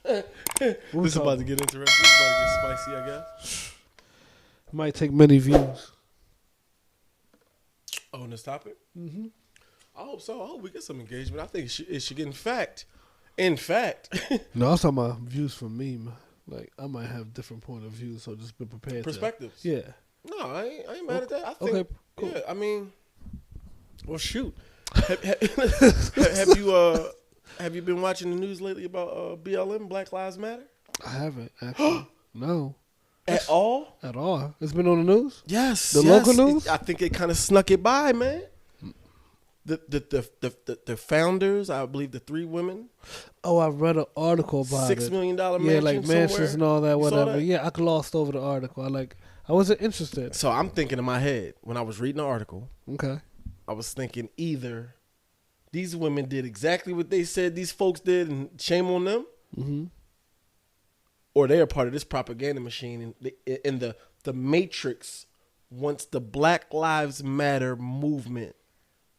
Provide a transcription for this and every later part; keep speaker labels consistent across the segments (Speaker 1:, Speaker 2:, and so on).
Speaker 1: This is about to get interesting. This is about to get spicy, I guess.
Speaker 2: Might take many views.
Speaker 1: Oh, on this topic?
Speaker 2: Mm-hmm.
Speaker 1: I hope so. I hope we get some engagement. I think it should get in fact.
Speaker 2: No, I was talking about views from me, man. Like, I might have different point of view, so just be prepared.
Speaker 1: Perspectives.
Speaker 2: Yeah.
Speaker 1: No, I ain't mad at that. I think,
Speaker 2: okay, cool.
Speaker 1: Yeah, I mean, well, shoot. Have you been watching the news lately about BLM, Black Lives Matter?
Speaker 2: I haven't, actually. No.
Speaker 1: At all?
Speaker 2: At all. It's been on the news?
Speaker 1: Yes.
Speaker 2: The local news?
Speaker 1: I think it kind of snuck it by, man. The founders, I believe the 3 women.
Speaker 2: Oh, I read an article about
Speaker 1: $6 million mansion.
Speaker 2: Yeah, like mansions and all that,
Speaker 1: You saw
Speaker 2: whatever.
Speaker 1: that?
Speaker 2: Yeah, I glossed over the article. I wasn't interested.
Speaker 1: So I'm thinking in my head, when I was reading the article,
Speaker 2: Okay.
Speaker 1: I was thinking either these women did exactly what they said these folks did and shame on them,
Speaker 2: Mm-hmm.
Speaker 1: or they are part of this propaganda machine. And the Matrix wants the Black Lives Matter movement,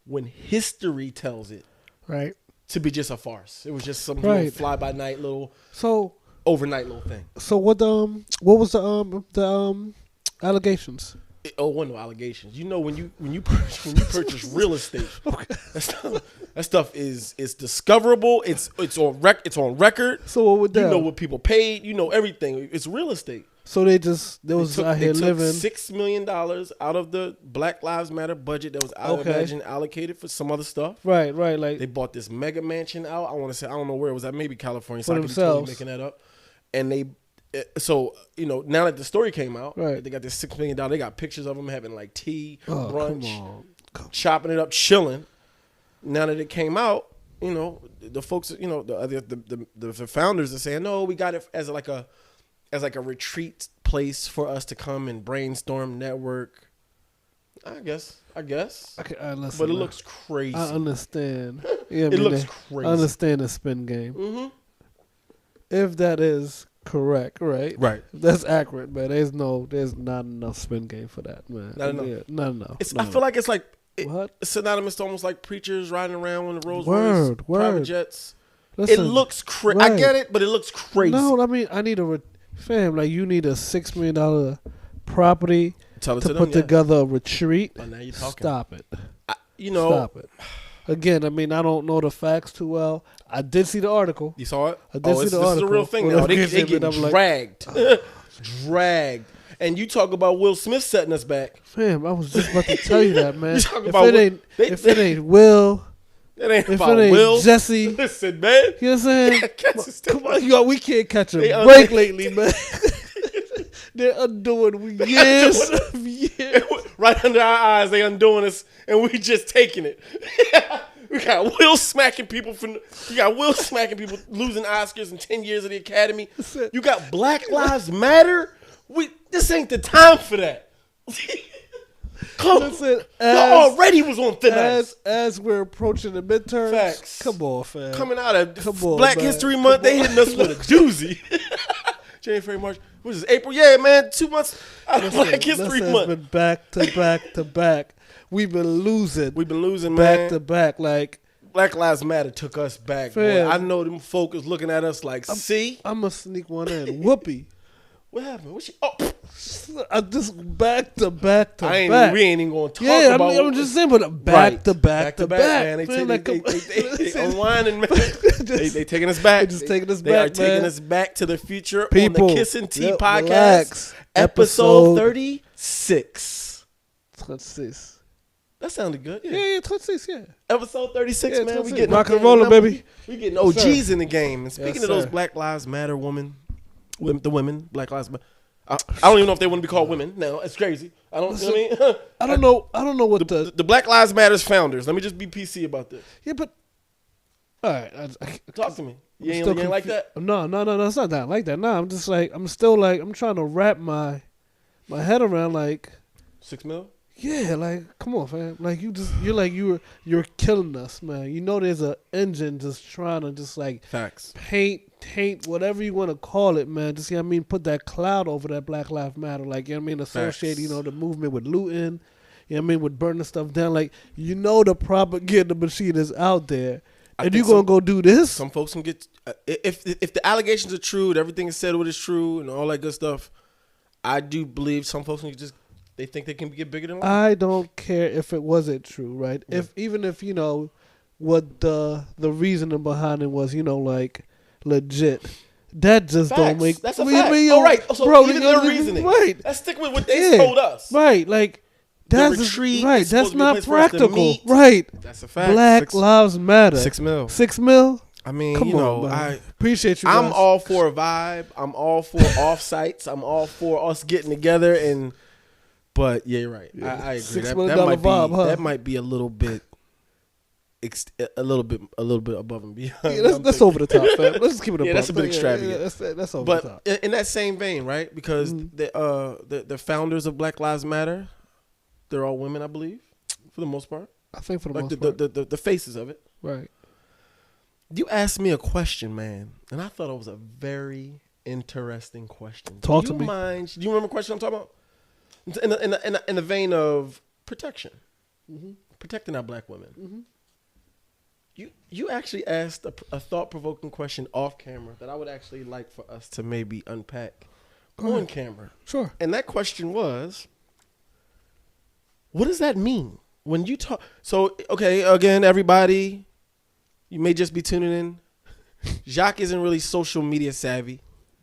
Speaker 1: when history tells it,
Speaker 2: Right.
Speaker 1: to be just a farce. It was just some
Speaker 2: Right.
Speaker 1: little fly-by-night little
Speaker 2: So
Speaker 1: overnight little thing.
Speaker 2: So what was the allegations?
Speaker 1: No allegations. You know, when you purchase real estate, that stuff is discoverable. It's on record.
Speaker 2: So what would that?
Speaker 1: You know what people paid. You know everything. It's real estate.
Speaker 2: So they was out here living.
Speaker 1: $6 million out of the Black Lives Matter budget that was allocated for some other stuff.
Speaker 2: Right. Like
Speaker 1: They bought this mega mansion out. I want to say, I don't know where it was at. Maybe California.
Speaker 2: For
Speaker 1: So I could be totally
Speaker 2: themselves.
Speaker 1: making that up. And so now that the story came out,
Speaker 2: Right.
Speaker 1: they got this $6 million. They got pictures of them having like tea,
Speaker 2: Oh,
Speaker 1: brunch,
Speaker 2: come on.
Speaker 1: chopping it up, chilling. Now that it came out, the folks, the founders are saying, no, we got it as like a retreat place for us to come and brainstorm, network. I guess.
Speaker 2: Okay, listen,
Speaker 1: But it
Speaker 2: man.
Speaker 1: looks crazy.
Speaker 2: I understand. Yeah,
Speaker 1: It looks crazy.
Speaker 2: I understand the spin game.
Speaker 1: Mm-hmm.
Speaker 2: If that is correct, right?
Speaker 1: Right.
Speaker 2: If that's accurate, man. There's not enough spin game for that, man.
Speaker 1: Not enough.
Speaker 2: Yeah, not enough.
Speaker 1: I feel like it's like
Speaker 2: What?
Speaker 1: it's synonymous to almost like preachers riding around in the Rolls
Speaker 2: Word,
Speaker 1: Royce, private
Speaker 2: word.
Speaker 1: jets.
Speaker 2: Listen,
Speaker 1: It looks crazy.
Speaker 2: right.
Speaker 1: I get it, but it looks crazy.
Speaker 2: No, I mean I need fam. Like you need a $6 million property
Speaker 1: Tell it
Speaker 2: to
Speaker 1: to
Speaker 2: put
Speaker 1: them,
Speaker 2: together a retreat.
Speaker 1: Oh, now you're talking.
Speaker 2: Stop it.
Speaker 1: Stop
Speaker 2: it. Again, I mean I don't know the facts too well. I did see the article.
Speaker 1: You saw it?
Speaker 2: I did see
Speaker 1: this
Speaker 2: the
Speaker 1: is a
Speaker 2: article.
Speaker 1: real thing
Speaker 2: When
Speaker 1: now.
Speaker 2: it
Speaker 1: They
Speaker 2: gives him
Speaker 1: get
Speaker 2: it, I'm like,
Speaker 1: dragged. Dragged. And you talk about Will Smith setting us back.
Speaker 2: Fam, I was just about to tell you that, man.
Speaker 1: You talking
Speaker 2: if
Speaker 1: about
Speaker 2: it ain't, if it ain't Will,
Speaker 1: That ain't
Speaker 2: if
Speaker 1: about
Speaker 2: it ain't
Speaker 1: Will.
Speaker 2: Jesse,
Speaker 1: Listen, man.
Speaker 2: you know what I'm saying?
Speaker 1: Catch this
Speaker 2: Come on, yo, we can't catch a
Speaker 1: They
Speaker 2: break lately, man. They're undoing years of years.
Speaker 1: Right under our eyes, they undoing us, and we just taking it. We got Will smacking people losing Oscars in 10 years of the Academy. You got Black Lives Matter. This ain't the time for that. Come on.
Speaker 2: Listen,
Speaker 1: Y'all already was on thin ice.
Speaker 2: as we're approaching the midterms.
Speaker 1: Facts.
Speaker 2: Come on, fam.
Speaker 1: Coming out of
Speaker 2: Come on,
Speaker 1: Black
Speaker 2: man.
Speaker 1: History Month, they hitting us with a doozy. January, February, March. What is this? April? Yeah, man. 2 months out of Black History
Speaker 2: Listen,
Speaker 1: Month.
Speaker 2: it's been back to back to back. We've been losing.
Speaker 1: We've been losing,
Speaker 2: back
Speaker 1: man.
Speaker 2: to back. Like,
Speaker 1: Black Lives Matter took us back, boy.
Speaker 2: Fam.
Speaker 1: I know them folk is looking at us like, see?
Speaker 2: I'm going to sneak one in. Whoopee.
Speaker 1: What happened? What she? Oh,
Speaker 2: I just back to back to
Speaker 1: we
Speaker 2: back.
Speaker 1: ain't even going to talk
Speaker 2: Yeah,
Speaker 1: about
Speaker 2: I'm just saying, but back
Speaker 1: Right.
Speaker 2: to back to back.
Speaker 1: man.
Speaker 2: Man,
Speaker 1: They unwinding, man. They taking us back.
Speaker 2: They just taking us
Speaker 1: They are
Speaker 2: back,
Speaker 1: taking
Speaker 2: man.
Speaker 1: us back to the future
Speaker 2: People,
Speaker 1: on the Kiss and Tea
Speaker 2: yep,
Speaker 1: podcast,
Speaker 2: relax.
Speaker 1: episode 36.
Speaker 2: 26.
Speaker 1: That sounded good. Yeah.
Speaker 2: Yeah, 26, yeah.
Speaker 1: Episode 36,
Speaker 2: Yeah,
Speaker 1: man.
Speaker 2: 26.
Speaker 1: We getting
Speaker 2: Rock
Speaker 1: up
Speaker 2: and
Speaker 1: there in
Speaker 2: rollin',
Speaker 1: the numbers.
Speaker 2: baby.
Speaker 1: We getting
Speaker 2: Yes,
Speaker 1: OGs
Speaker 2: sir.
Speaker 1: in the game. And speaking
Speaker 2: Yes,
Speaker 1: of those
Speaker 2: sir.
Speaker 1: Black Lives Matter the women, Black Lives Matter. I don't even know if they want to be called women. No, it's crazy. I don't.
Speaker 2: Listen,
Speaker 1: You know what I mean,
Speaker 2: I don't know what
Speaker 1: the Black Lives Matters founders. Let me just be PC about this.
Speaker 2: Yeah, but all right.
Speaker 1: Talk to me. You
Speaker 2: I'm still
Speaker 1: ain't like that?
Speaker 2: No, it's not that like that. No, I'm just like I'm still like I'm trying to wrap my head around like
Speaker 1: 6 mil?
Speaker 2: yeah, like come on, fam. Like you're killing us, man. You know there's a engine just trying to just like
Speaker 1: Facts.
Speaker 2: paint, whatever you want to call it, man. Just, you know what I mean, put that cloud over that Black Lives Matter. Like, you know what I mean, associate,
Speaker 1: Facts.
Speaker 2: the movement with looting, you know what I mean, with burning stuff down. Like, the propaganda machine is out there. And you gonna go do this?
Speaker 1: Some folks can get if the allegations are true, everything is said what is true, and all that good stuff. I do believe some folks can just they think they can get bigger than life.
Speaker 2: I don't care if it wasn't true, right?
Speaker 1: Yeah.
Speaker 2: Even if what the reasoning behind it was, like legit. That just
Speaker 1: Facts.
Speaker 2: don't make.
Speaker 1: That's a fact. All right. So
Speaker 2: bro,
Speaker 1: even their reasoning.
Speaker 2: Right.
Speaker 1: Let's stick with what they told us.
Speaker 2: Right. Like that's
Speaker 1: the retreat.
Speaker 2: Right.
Speaker 1: Is
Speaker 2: That's
Speaker 1: supposed to be a
Speaker 2: not
Speaker 1: place for us to
Speaker 2: practical.
Speaker 1: meet.
Speaker 2: Right.
Speaker 1: That's a fact.
Speaker 2: Black lives matter.
Speaker 1: $6 million.
Speaker 2: $6 million.
Speaker 1: I mean,
Speaker 2: Come on, man.
Speaker 1: I
Speaker 2: appreciate you.
Speaker 1: I'm
Speaker 2: guys.
Speaker 1: all for a vibe. I'm all for off sites. I'm all for us getting together and. But yeah, you're right.
Speaker 2: Yeah.
Speaker 1: I agree.
Speaker 2: $6
Speaker 1: That
Speaker 2: million
Speaker 1: might
Speaker 2: vibe,
Speaker 1: be
Speaker 2: huh?
Speaker 1: that might be a little bit above and beyond.
Speaker 2: Yeah, that's over the top, fam. Let's just keep it.
Speaker 1: Yeah, that's a bit extravagant.
Speaker 2: That's over the top.
Speaker 1: But in that same vein, right? Because the founders of Black Lives Matter, they're all women, I believe, for the most part.
Speaker 2: I think for the
Speaker 1: Like
Speaker 2: most part,
Speaker 1: the faces of it.
Speaker 2: right.
Speaker 1: You asked me a question, man, and I thought it was a very interesting question.
Speaker 2: Talk
Speaker 1: do
Speaker 2: to
Speaker 1: you
Speaker 2: me.
Speaker 1: mind? Do you remember the question I'm talking about? In the vein of protection, protecting our black women. You actually asked a thought-provoking question off camera that I would actually like for us to maybe unpack on camera.
Speaker 2: Sure.
Speaker 1: And that question was, what does that mean when you talk? So, okay, again, everybody, you may just be tuning in. Jacques isn't really social media savvy.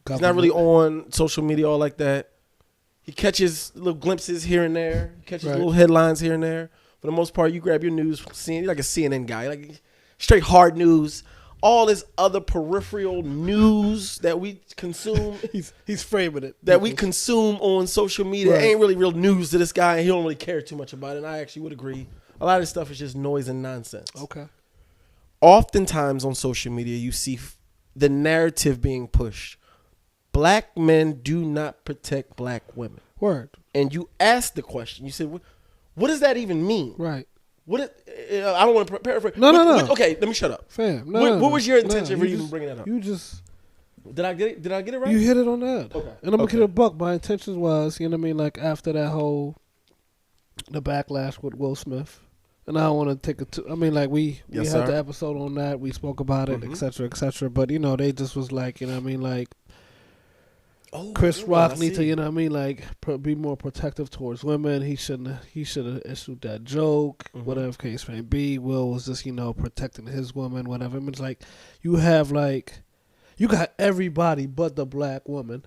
Speaker 1: He's not really on social media all like that. He catches little glimpses here and there. He catches little headlines here and there. For the most part, you grab your news from CNN. You're like a CNN guy. Like straight hard news. All this other peripheral news that we consume.
Speaker 2: He's framing it.
Speaker 1: That we consume on social media ain't really real news to this guy. And he don't really care too much about it. And I actually would agree. A lot of this stuff is just noise and nonsense.
Speaker 2: Okay.
Speaker 1: Oftentimes on social media, you see the narrative being pushed. Black men do not protect black women.
Speaker 2: Word.
Speaker 1: And you asked the question. You said, what does that even mean?
Speaker 2: Right.
Speaker 1: I don't want to paraphrase.
Speaker 2: No.
Speaker 1: Okay, let me shut up.
Speaker 2: Fam.
Speaker 1: What was your intention for even bringing that up?
Speaker 2: You just.
Speaker 1: Did I get it right?
Speaker 2: You hit it on that.
Speaker 1: Okay.
Speaker 2: And I'm going to get a buck. My intentions was, like after that the backlash with Will Smith. And I don't want to take it to, we had the episode on that. We spoke about it, et cetera, et cetera. But, they just was like, Chris Rock needs to, be more protective towards women. He should have issued that joke, whatever case may be. Will was just, protecting his woman, whatever. It's like you have you got everybody but the black woman,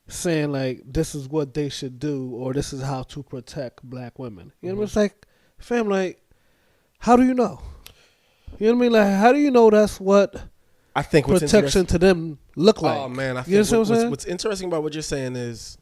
Speaker 2: saying this is what they should do or this is how to protect black women. It's like, fam, how do you know? How do you know that's what
Speaker 1: I think
Speaker 2: protection to them look like?
Speaker 1: Oh man, I think what's interesting about what you're saying is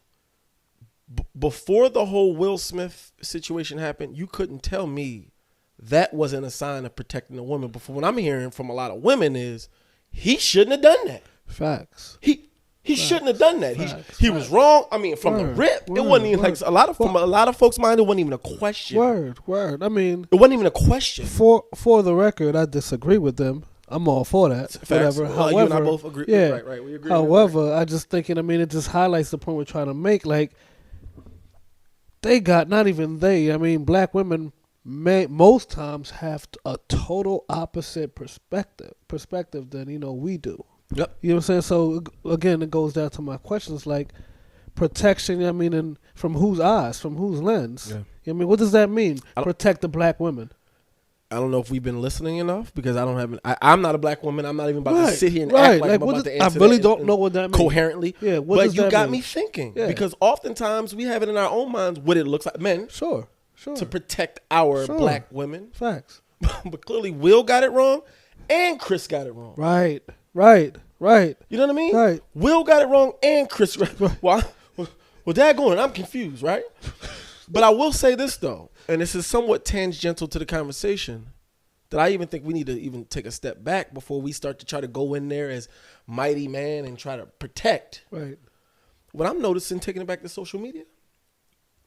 Speaker 1: before the whole Will Smith situation happened, you couldn't tell me that wasn't a sign of protecting a woman. But what I'm hearing from a lot of women is he shouldn't have done that.
Speaker 2: Facts.
Speaker 1: He shouldn't have done that. He was wrong. I mean, from the rip, it wasn't even from a lot of folks' mind, it wasn't even a question.
Speaker 2: Word. I mean,
Speaker 1: it wasn't even a question.
Speaker 2: For the record, I disagree with them. I'm all for that.
Speaker 1: Facts.
Speaker 2: Whatever.
Speaker 1: Well,
Speaker 2: however,
Speaker 1: you and I both agree.
Speaker 2: Yeah.
Speaker 1: Right. We agree.
Speaker 2: However, I just thinking. It just highlights the point we're trying to make. They got not even they. Black women most times have a total opposite perspective than we do.
Speaker 1: Yep.
Speaker 2: You know what I'm saying? So again, it goes down to my questions protection. And from whose eyes, from whose lens? Yeah. What does that mean? Protect the black women.
Speaker 1: I don't know if we've been listening enough because I'm not a black woman. I'm not even about to sit here and act like I'm about to answer
Speaker 2: I really don't know what that means.
Speaker 1: Coherently.
Speaker 2: Yeah.
Speaker 1: But you got me thinking because oftentimes we have it in our own minds what it looks like. Men.
Speaker 2: Sure.
Speaker 1: To protect our black women.
Speaker 2: Facts.
Speaker 1: But clearly Will got it wrong and Chris got it wrong.
Speaker 2: Right.
Speaker 1: You know what I mean?
Speaker 2: Right.
Speaker 1: Will got it wrong and Chris. Well, Dad going, I'm confused, right? But I will say this, though, and this is somewhat tangential to the conversation, that I even think we need to even take a step back before we start to try to go in there as mighty man and try to protect.
Speaker 2: Right.
Speaker 1: What I'm noticing, taking it back to social media,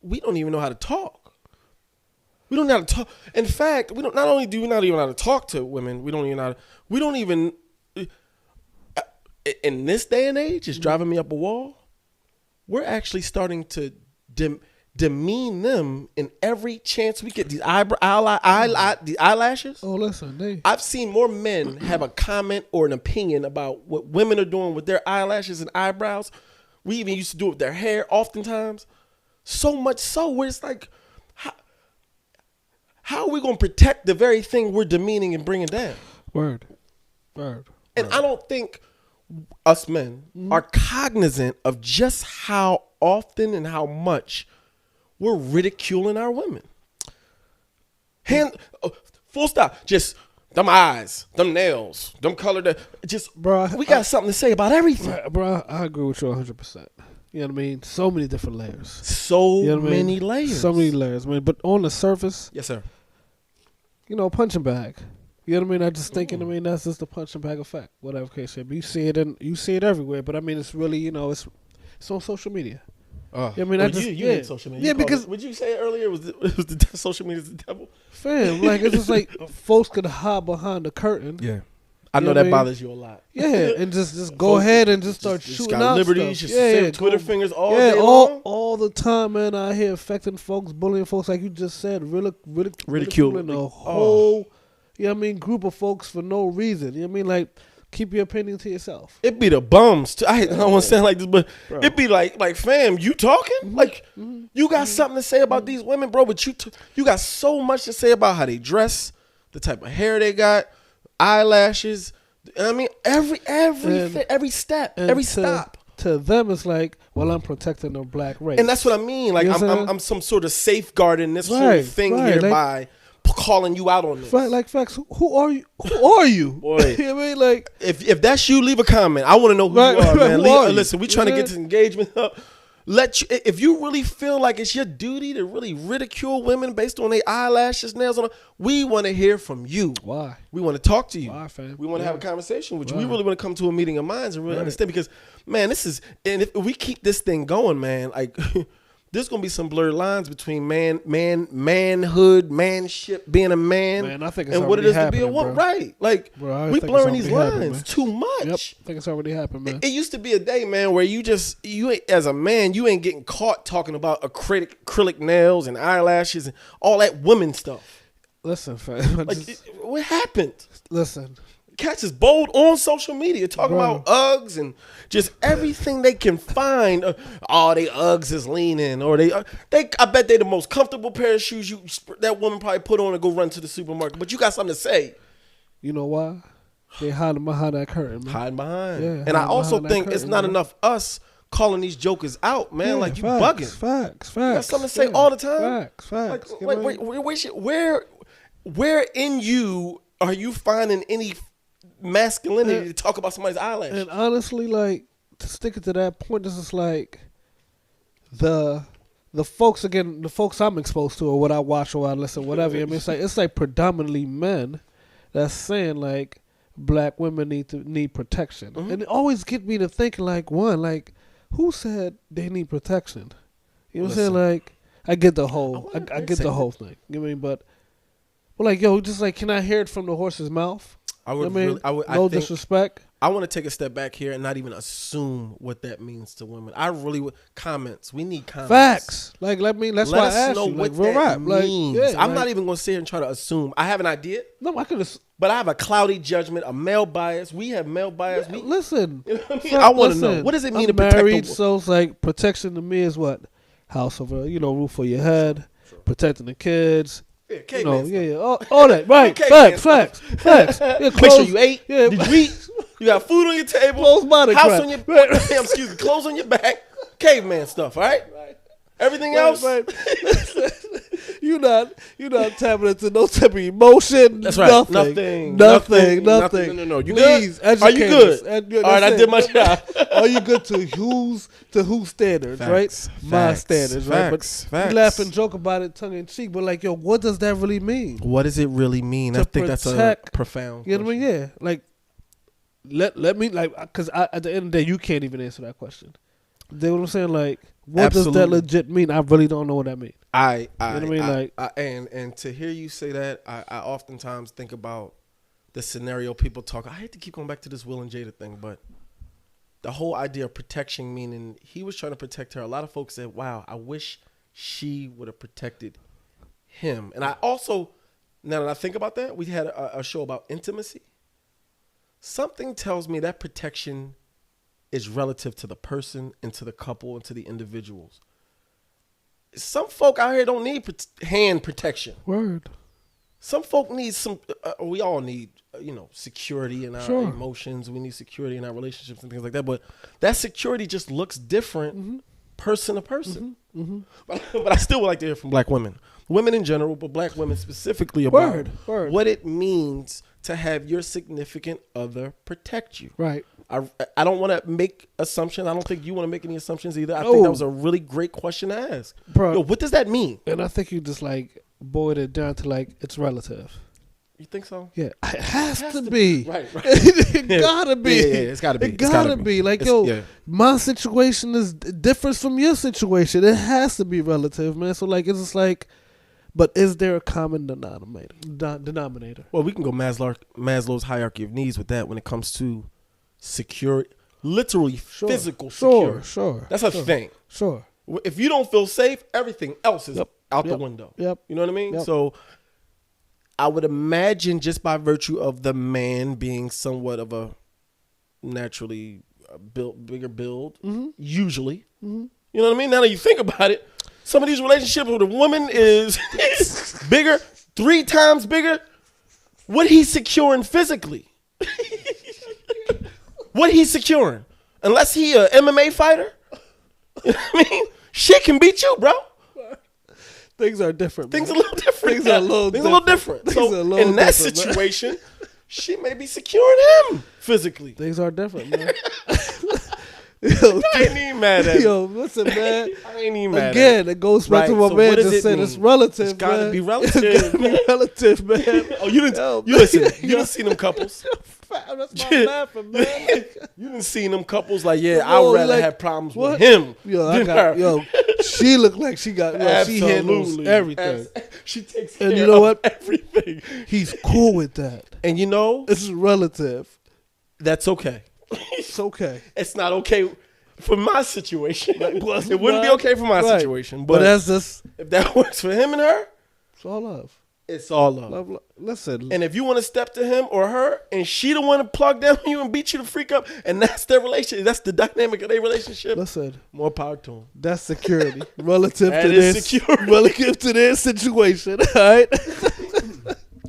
Speaker 1: we don't even know how to talk. We don't know how to talk. In fact, we don't. Not only do we not even know how to talk to women, we don't even. In this day and age, it's driving me up a wall. We're actually starting to demean them in every chance we get. These the eyelashes.
Speaker 2: Oh, listen,
Speaker 1: I've seen more men have a comment or an opinion about what women are doing with their eyelashes and eyebrows. We even used to do it with their hair oftentimes. So much so where it's like, how are we going to protect the very thing we're demeaning and bringing down?
Speaker 2: Word.
Speaker 1: And I don't think us men are cognizant of just how often and how much we're ridiculing our women. Full stop. Just them eyes, them nails, them color. We got something to say about everything.
Speaker 2: Bro, I agree with you 100%. You know what I mean? So many different layers.
Speaker 1: So many layers.
Speaker 2: So many layers, man. But on the surface,
Speaker 1: yes, sir.
Speaker 2: Punching bag. You know what I mean? I just thinking. I mean, that's just the punching bag effect. Whatever case may be, you see it everywhere. But I mean, it's really it's on social media.
Speaker 1: I mean, you hate social media.
Speaker 2: Yeah, because
Speaker 1: would you say earlier it was the social media is the devil?
Speaker 2: Fam, like it's just like folks could hide behind the curtain.
Speaker 1: Yeah. I know that bothers you a lot.
Speaker 2: Yeah, and just go ahead and just start shooting out
Speaker 1: liberties,
Speaker 2: stuff.
Speaker 1: Just Twitter fingers all day long.
Speaker 2: all the time, man. Out here affecting folks, bullying folks, like you just said, ridiculing the whole, you know what I mean, group of folks for no reason. You know what I mean, like keep your opinion to yourself.
Speaker 1: It be the bums. I don't want to sound like this, but it be like, fam, you talking? Mm-hmm. Like you got something to say about these women, bro? But you got so much to say about how they dress, the type of hair they got. Eyelashes. I mean, every step, every stop.
Speaker 2: To them, it's like, well, I'm protecting the black race,
Speaker 1: and that's what I mean. Like I'm some sort of safeguarding this whole thing here by calling you out on this.
Speaker 2: Like facts. Who are you? Who are you?
Speaker 1: Boy,
Speaker 2: you know what I mean, like
Speaker 1: if that's you, leave a comment. I want to know who you are, man. Listen, we trying to get this engagement up. If you really feel like it's your duty to really ridicule women based on their eyelashes, nails on them, we want to hear from you.
Speaker 2: Why?
Speaker 1: We want to talk to you.
Speaker 2: Why, fam?
Speaker 1: We want to have a conversation with you. We really want to come to a meeting of minds and really understand, because, man, and if we keep this thing going, man, like there's gonna be some blurred lines between manhood, manship, being a man,
Speaker 2: I think it's
Speaker 1: and what it is to be a
Speaker 2: bro.
Speaker 1: woman. Right? Like we blurring these lines too much.
Speaker 2: Yep. I think it's already happened, man.
Speaker 1: It used to be a day, man, where you as a man, you ain't getting caught talking about acrylic nails and eyelashes and all that woman stuff.
Speaker 2: Listen, fam.
Speaker 1: What happened?
Speaker 2: Listen.
Speaker 1: Cats is bold on social media talking about Uggs and just everything they can find. They Uggs is leaning, or I bet they the most comfortable pair of shoes that woman probably put on to go run to the supermarket. But you got something to say.
Speaker 2: You know why? They hiding behind that curtain, man.
Speaker 1: Hiding behind.
Speaker 2: Yeah,
Speaker 1: and I also think it's not enough us calling these jokers out, man. Like you bugging.
Speaker 2: Facts.
Speaker 1: You got something to say all the time.
Speaker 2: Facts.
Speaker 1: Like, where in you are you finding any masculinity to talk about somebody's eyelash?
Speaker 2: And honestly, like, to stick it to that point, this is like the folks I'm exposed to, or what I watch or I listen, whatever. I mean, it's like predominantly men that's saying like black women need protection, and it always get me to thinking like, who said they need protection? You know what I'm saying? Like, I get the whole, I get the whole thing. You know what I mean? But like, yo, just like, can I hear it from the horse's mouth? No disrespect.
Speaker 1: I want to take a step back here and not even assume what that means to women. I really would comments. We need comments.
Speaker 2: Facts. Like, that's why I asked
Speaker 1: know
Speaker 2: you.
Speaker 1: What
Speaker 2: like,
Speaker 1: that
Speaker 2: means.
Speaker 1: Like, I'm not even going to sit here and try to assume. I have an idea.
Speaker 2: No, I could.
Speaker 1: But I have a cloudy judgment, a male bias. We have male bias.
Speaker 2: Listen,
Speaker 1: you know what I mean? I want to know, what does it mean to protect
Speaker 2: married? So it's like protection to me is what? House over, roof over your head, protecting the kids.
Speaker 1: Yeah,
Speaker 2: all that, right? Facts. Yeah,
Speaker 1: make sure you ate. Yeah, did you eat? You got food on your table.
Speaker 2: Clothes body
Speaker 1: house
Speaker 2: crap.
Speaker 1: On your excuse me, clothes on your back. Caveman stuff, all right? Everything else,
Speaker 2: you not tapping into no type of emotion.
Speaker 1: That's right.
Speaker 2: Nothing.
Speaker 1: No. You
Speaker 2: please
Speaker 1: good? Are you good? All right, I did my job.
Speaker 2: Are you good to whose standards, right? My standards, right? But we laugh and joke about it tongue in cheek, but like, yo, what does that really mean?
Speaker 1: What does it really mean? I think that's a profound.
Speaker 2: You know what I mean? Yeah, like let me because at the end of the day, you can't even answer that question. You know what I'm saying? Like, what does that legit mean? I really don't know what that means.
Speaker 1: You know what I mean? And to hear you say that, I oftentimes think about the scenario people talk. I hate to keep going back to this Will and Jada thing, but the whole idea of protection, meaning he was trying to protect her. A lot of folks said, wow, I wish she would have protected him. And I also, now that I think about that, we had a show about intimacy. Something tells me that protection is relative to the person and to the couple and to the individuals. Some folk out here don't need hand protection.
Speaker 2: Word.
Speaker 1: Some folk need some, we all need, security in our emotions. We need security in our relationships and things like that. But that security just looks different person to person. But I still would like to hear from black women. Women in general, but black women specifically about what it means to have your significant other protect you.
Speaker 2: Right.
Speaker 1: I don't want to make assumptions. I don't think you want to make any assumptions either. I think that was a really great question to ask.
Speaker 2: Bro,
Speaker 1: what does that mean?
Speaker 2: And I think you just boiled it down to it's relative.
Speaker 1: You think so?
Speaker 2: Yeah, it has to be.
Speaker 1: Right.
Speaker 2: It gotta be.
Speaker 1: Yeah, it's gotta be.
Speaker 2: It gotta be. My situation is different from your situation. It has to be relative, man. So it's just but is there a common denominator?
Speaker 1: Well, we can go Maslow's hierarchy of needs with that when it comes to security, literally physical security.
Speaker 2: Sure.
Speaker 1: That's a thing.
Speaker 2: Sure.
Speaker 1: If you don't feel safe, everything else is out the window.
Speaker 2: Yep.
Speaker 1: You know what I mean?
Speaker 2: Yep.
Speaker 1: So I would imagine just by virtue of the man being somewhat of a naturally bigger build, usually. You know what I mean? Now that you think about it, some of these relationships where the woman is bigger, 3 times bigger, what he's securing physically. What he's securing. Unless he a MMA fighter, you know what I mean? Shit can beat you, bro.
Speaker 2: Things are different.
Speaker 1: Things a little different.
Speaker 2: Things are a little different.
Speaker 1: So in that situation, she may be securing him physically.
Speaker 2: Things are different, man.
Speaker 1: I ain't even mad at him.
Speaker 2: Listen, man.
Speaker 1: I ain't even mad
Speaker 2: Again,
Speaker 1: at him.
Speaker 2: it goes back to what man just said. It's relative,
Speaker 1: It's gotta
Speaker 2: man.
Speaker 1: be relative.
Speaker 2: It's gotta be relative, man.
Speaker 1: Oh, you listen. You didn't see them couples.
Speaker 2: That's my laughing, man.
Speaker 1: You didn't see them couples I would rather have problems with him than her.
Speaker 2: She looked like she got, she handles everything.
Speaker 1: She takes care
Speaker 2: and you know
Speaker 1: of
Speaker 2: what?
Speaker 1: Everything.
Speaker 2: He's cool with that.
Speaker 1: And
Speaker 2: this is relative.
Speaker 1: That's okay.
Speaker 2: It's okay.
Speaker 1: It's not okay for my situation. It wouldn't be okay for my situation. But
Speaker 2: that's just,
Speaker 1: if that works for him and her,
Speaker 2: it's all love.
Speaker 1: It's all love.
Speaker 2: Listen.
Speaker 1: And if you want to step to him or her and she the one to plug down on you and beat you the freak up, and that's their relationship, that's the dynamic of their relationship.
Speaker 2: Listen.
Speaker 1: More power to them.
Speaker 2: That's security. relative to their situation. All right?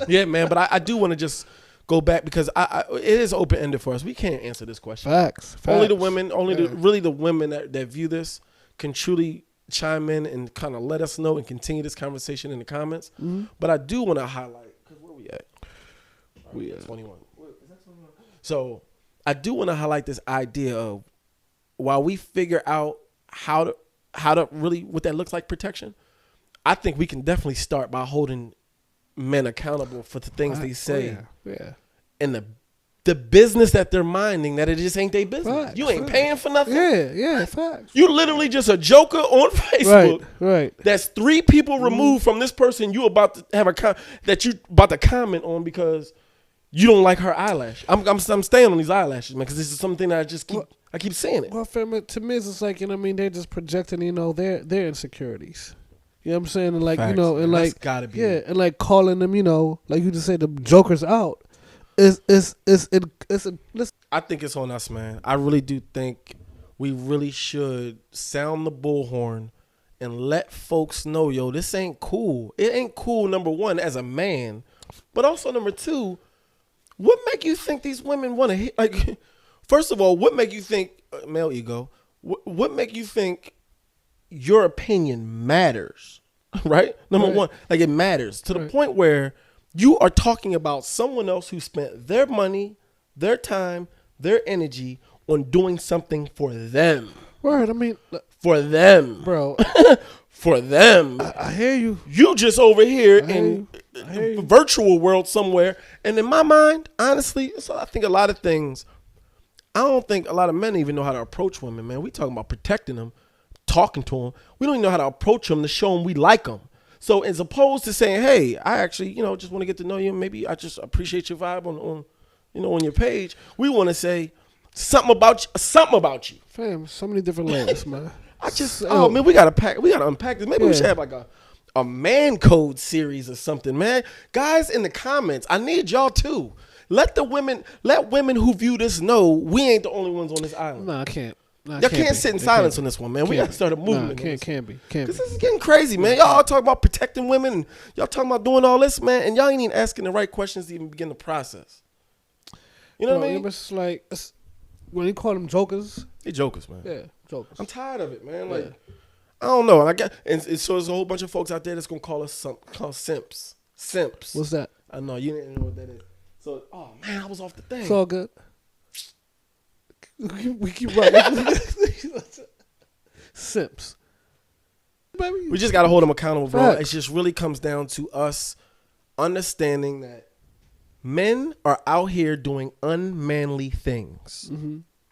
Speaker 1: Yeah, man. But I do want to just go back because it is open-ended for us. We can't answer this question.
Speaker 2: Facts.
Speaker 1: Only the women, really the women that view this can truly chime in and kind of let us know and continue this conversation in the comments. But I do want to highlight, because where we at? We at 21. Is that 21? So I do want to highlight this idea of while we figure out how to really what that looks like protection, I think we can definitely start by holding men accountable for the things they say. And the business that they're minding, that it just ain't their business. Facts, you ain't paying for nothing.
Speaker 2: Yeah, facts.
Speaker 1: You literally just a joker on Facebook.
Speaker 2: Right.
Speaker 1: That's 3 people removed from this person you about to have that you about to comment on because you don't like her eyelash. I'm staying on these eyelashes, man, because this is something that I keep saying it.
Speaker 2: Well, to me, it's just they're just projecting, their insecurities. You know what I'm saying? And
Speaker 1: Facts,
Speaker 2: and
Speaker 1: that's gotta be
Speaker 2: and calling them, like you just said, the jokers out.
Speaker 1: I think it's on us, man. I really do think we really should sound the bullhorn and let folks know, yo, this ain't cool. It ain't cool, number one, as a man, but also number 2, what make you think these women want to hit? First of all, what make you think male ego? What make you think your opinion matters? Right, number 1, it matters to the point where you are talking about someone else who spent their money, their time, their energy on doing something for them.
Speaker 2: Right, I mean,
Speaker 1: for them,
Speaker 2: bro.
Speaker 1: For them.
Speaker 2: I hear you.
Speaker 1: You just over here in the virtual world somewhere. And in my mind, honestly, so I think a lot of things, I don't think a lot of men even know how to approach women, man. We talking about protecting them, talking to them. We don't even know how to approach them to show them we like them. So as opposed to saying, hey, I actually, just want to get to know you. Maybe I just appreciate your vibe on your page. We want to say something about you.
Speaker 2: Fam, so many different layers, man.
Speaker 1: Oh man, we gotta unpack this. Maybe we should have like a man code series or something, man. Guys in the comments, I need y'all too. Let women who view this know we ain't the only ones on this island.
Speaker 2: No, I can't. No,
Speaker 1: y'all can't sit in silence on this one, man. We gotta start a movement.
Speaker 2: Can't be.
Speaker 1: Because this is getting crazy, man. Y'all talking about protecting women, and y'all talking about doing all this, man, and y'all ain't even asking the right questions to even begin the process. You know what I mean?
Speaker 2: It's like when you call them jokers.
Speaker 1: They jokers, man.
Speaker 2: Yeah, jokers.
Speaker 1: I'm tired of it, man. Like, I don't know. And so there's a whole bunch of folks out there that's gonna call us simps. Simps.
Speaker 2: What's that?
Speaker 1: I know you didn't know what that is. So, oh man, I was off the thing.
Speaker 2: It's all good. We keep running. Simps. Baby.
Speaker 1: We just gotta hold them accountable, bro. It just really comes down to us understanding that men are out here doing unmanly things,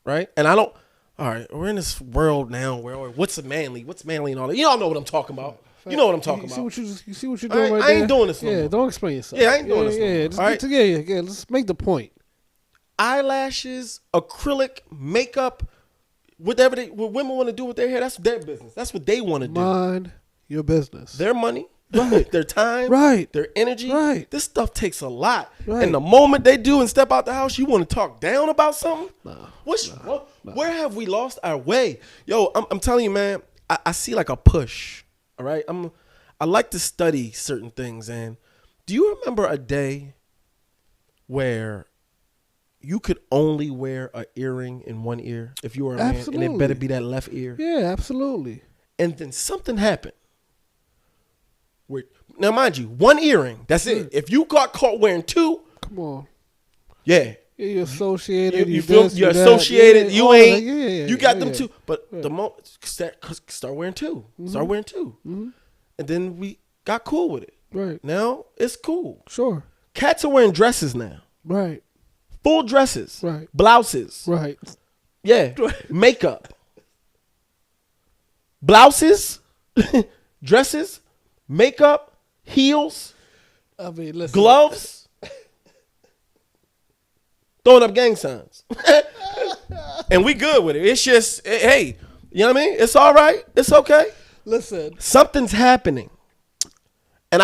Speaker 1: right? And I don't. All right, we're in this world now where what's manly, and all that. You all know what I'm talking about. You know what I'm talking about.
Speaker 2: You see what you're doing right
Speaker 1: there? I ain't doing this no more.
Speaker 2: Don't explain yourself.
Speaker 1: Yeah, I ain't doing this no more.
Speaker 2: Yeah. Let's make the point.
Speaker 1: Eyelashes, acrylic, makeup, whatever women want to do with their hair, that's their business. That's what they want to do.
Speaker 2: Mind your business.
Speaker 1: Their money, their time, their energy. This stuff takes a lot. And the moment they do and step out the house, you want to talk down about something? Where have we lost our way? Yo, I'm telling you, man, I see like a push. All right, I like to study certain things. And do you remember a day where you could only wear an earring in one ear if you were a man, and it better be that left ear?
Speaker 2: Yeah, absolutely.
Speaker 1: And then something happened. Now, mind you, one earring, that's it. If you got caught wearing two,
Speaker 2: come on.
Speaker 1: Yeah.
Speaker 2: You're associated.
Speaker 1: You're associated. You ain't. You got them too. But the moment start wearing two. Start wearing two. And then we got cool with it.
Speaker 2: Right.
Speaker 1: Now it's cool.
Speaker 2: Sure.
Speaker 1: Cats are wearing dresses now.
Speaker 2: Right.
Speaker 1: Full dresses.
Speaker 2: Right.
Speaker 1: Blouses.
Speaker 2: Right.
Speaker 1: Yeah. Makeup. Blouses. Dresses. Makeup. Heels.
Speaker 2: I mean, listen.
Speaker 1: Gloves. Throwing up gang signs. And we good with it. It's just, hey, you know what I mean? It's all right. It's okay.
Speaker 2: Listen.
Speaker 1: Something's happening. And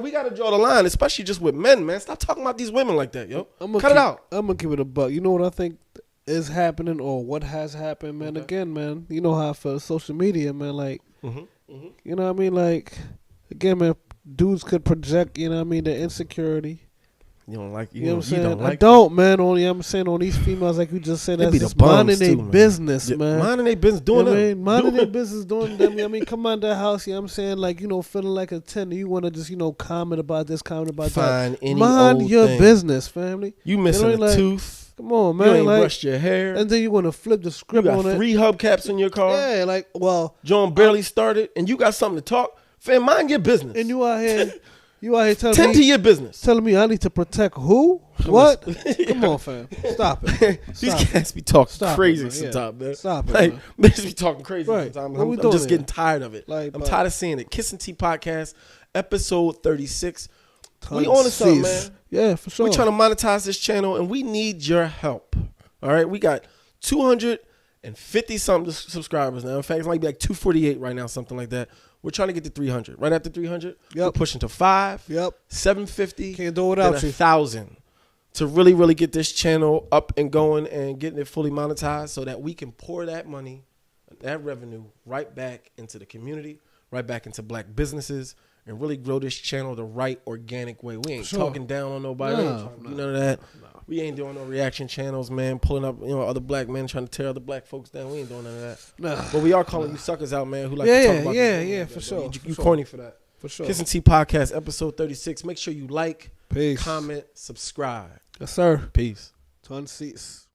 Speaker 1: we gotta draw the line, especially just with men, man. Stop talking about these women like that, yo. Cut it out.
Speaker 2: I'm gonna give it a buck. You know what I think is happening or what has happened, man? Okay. Again, man, you know how I feel. Social media, man, like, you know what I mean? Like, again, man, dudes could project, you know what I mean, their insecurity.
Speaker 1: You don't like,
Speaker 2: you know what I'm saying? I don't, man. Only I'm saying on these females, like you just said, that's just minding their business, man.
Speaker 1: Minding their business, doing
Speaker 2: them. Minding their business, doing them. I mean, come out the house, you know what I'm saying? Like, you know, feeling like a 10. You want to just, you know, comment about this, comment about that. Mind your business, family.
Speaker 1: You missing a tooth.
Speaker 2: Come on, man.
Speaker 1: You ain't brushed your hair.
Speaker 2: And then you want to flip the script on it.
Speaker 1: You got 3 hubcaps in your car.
Speaker 2: Yeah, like, well.
Speaker 1: John barely started, and you got something to talk. Fam, mind your business.
Speaker 2: And you out here. You out here telling
Speaker 1: Tend to your business.
Speaker 2: Telling me I need to protect who? What? Come on, fam. Stop it.
Speaker 1: These cats be talking crazy sometimes, man.
Speaker 2: Stop it,
Speaker 1: like,
Speaker 2: man.
Speaker 1: They just be talking crazy sometimes. I'm just getting tired of it.
Speaker 2: Like,
Speaker 1: I'm tired of seeing it. Kiss and Tea Podcast, episode 36. We on to something, man.
Speaker 2: Yeah, for sure.
Speaker 1: We're trying to monetize this channel, and we need your help. All right? We got 250-something subscribers now. In fact, it might be like 248 right now, something like that. We're trying to get to 300. Right after 300, we're pushing to 5, 750,
Speaker 2: can't do it without you.
Speaker 1: 1,000 to really, really get this channel up and going and getting it fully monetized so that we can pour that money, that revenue, right back into the community, right back into black businesses, and really grow this channel the right organic way. We ain't talking down on nobody. We ain't trying to do none of that. We ain't doing no reaction channels, man. Pulling up, other black men trying to tear other black folks down. We ain't doing none of that. But we are calling you suckers out, man, who like to talk about this.
Speaker 2: Yeah, for sure.
Speaker 1: You corny for that.
Speaker 2: For sure.
Speaker 1: Kiss and Tea Podcast, episode 36. Make sure you like,
Speaker 2: peace,
Speaker 1: comment, subscribe.
Speaker 2: Yes, sir.
Speaker 1: Peace.
Speaker 2: Ton seats.